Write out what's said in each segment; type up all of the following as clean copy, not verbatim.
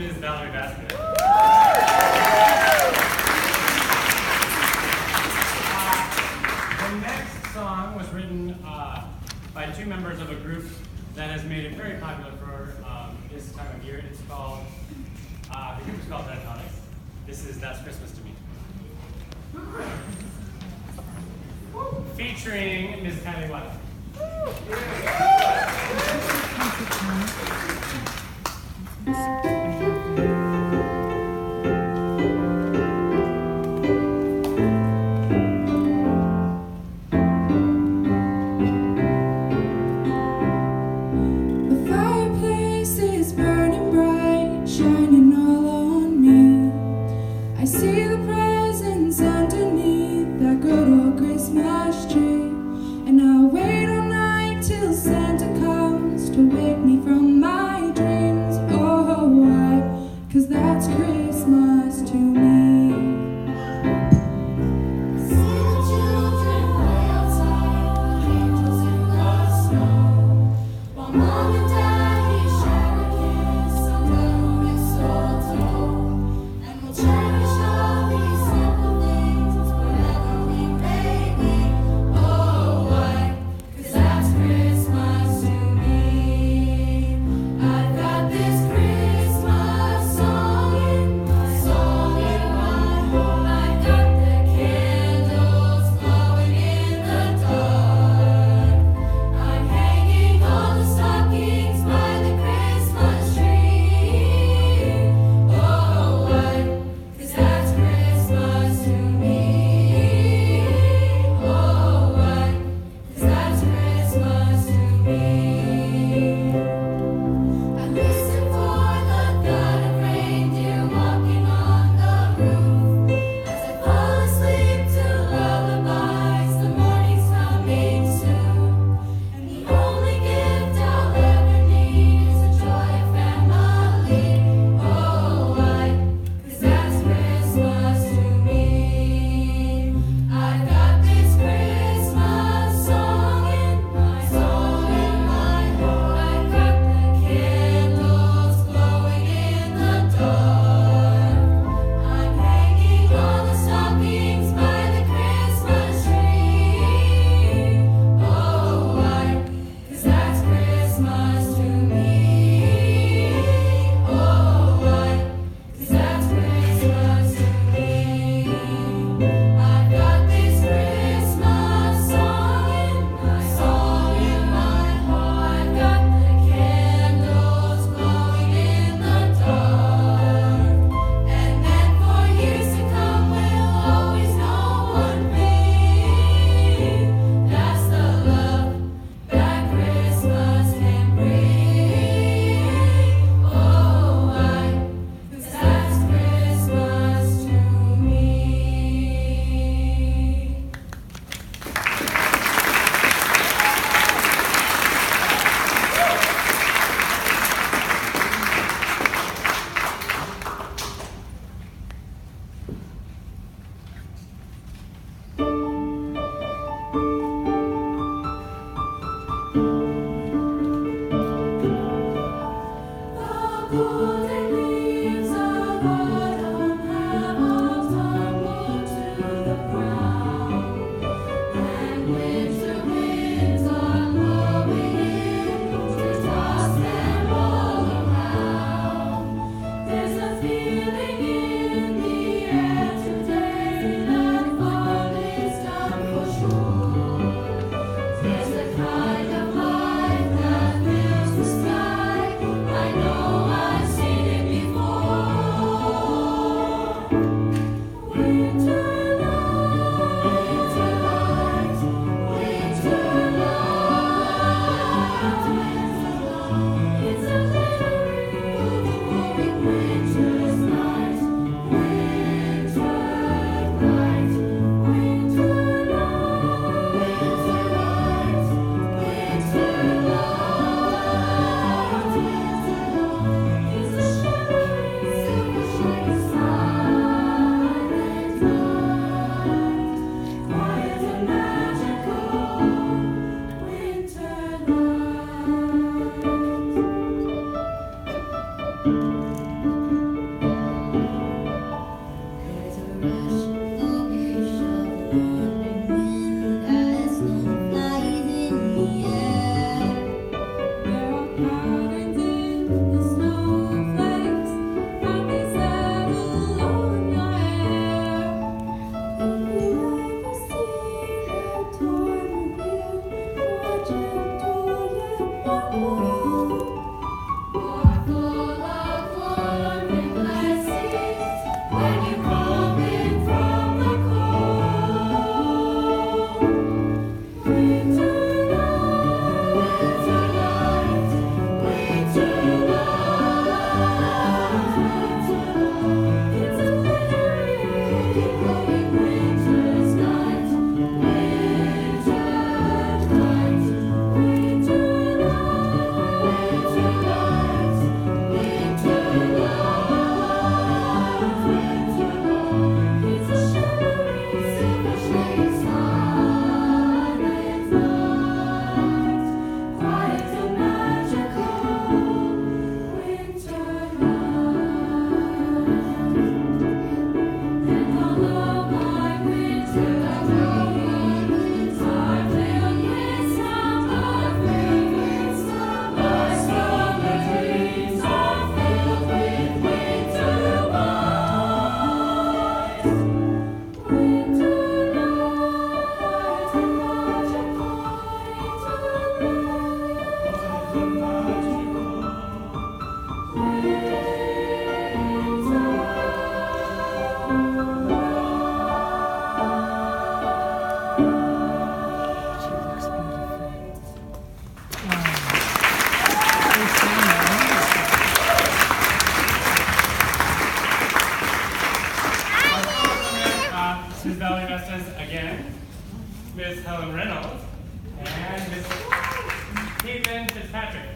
Ms. Valerie Vasquez. The next song was written by two members of a group that has made it very popular for this time of year. It's called, the group is called Pentatonics. This is That's Christmas to Me. Featuring Ms. Kylie Watt. The fireplace is burning bright, shining all on me. I see the presents underneath that good old Christmas tree. And I'll wait all night till Santa comes to wake me from my dreams. Oh, why? 'Cause that's Christmas to me. I know I've seen it before. Helen Reynolds. And Miss Caitlin Fitzpatrick.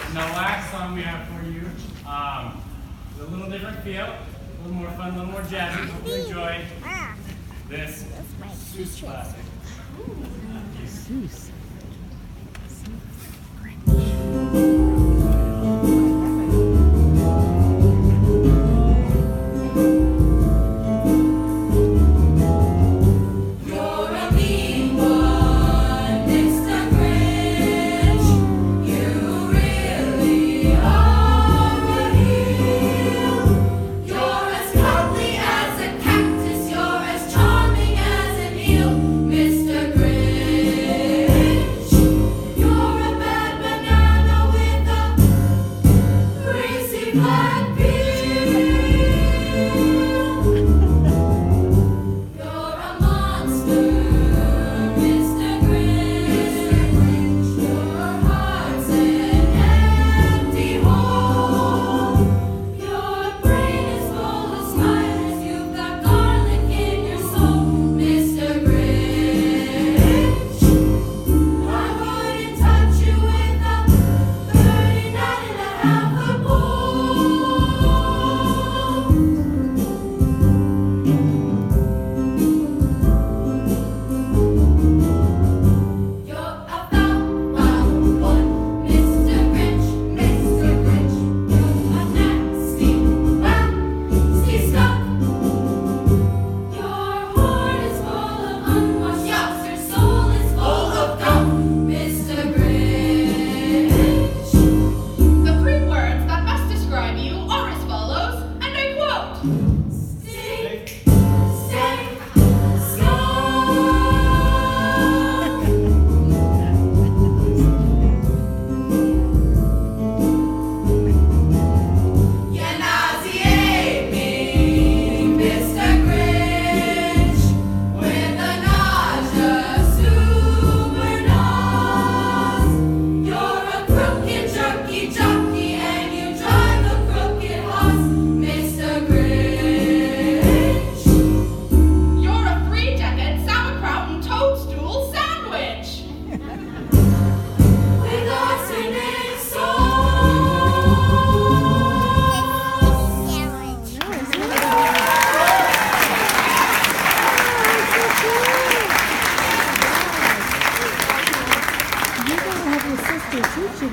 And the last song we have for you is a little different feel, a little more fun, a little more jazzy. Hope you enjoy this Seuss classic. Seuss. You're a mean one, Mr. Grinch. You really are a heel. You're as cuddly as a cactus. You're as charming as an eel, Mr. Grinch. You're a bad banana with a greasy black peel. You're a monster, Mr. Grinch. Your heart's an empty hole. Your brain is full of spiders. You've got garlic in your soul, Mr. Grinch. I wouldn't touch you with a 39.5 pole. You're a foul, foul one, Mr. Grinch, Mr. Grinch. You're a nasty, nasty skunk. Your heart is full of unwashed yucks. Your soul is full of gunk, Mr. Grinch. The 3 words that best describe you are as follows, and I quote: Stink, stink, skunk. You nauseate me, Mr. Grinch, with a nausea super nose. You're a crooked jerky jockey and you drive a crooked horse, Mr. Grinch. You're a 3-decade sauerkraut and toadstool sandwich. With arsenic sauce. You gotta have your sister teach you.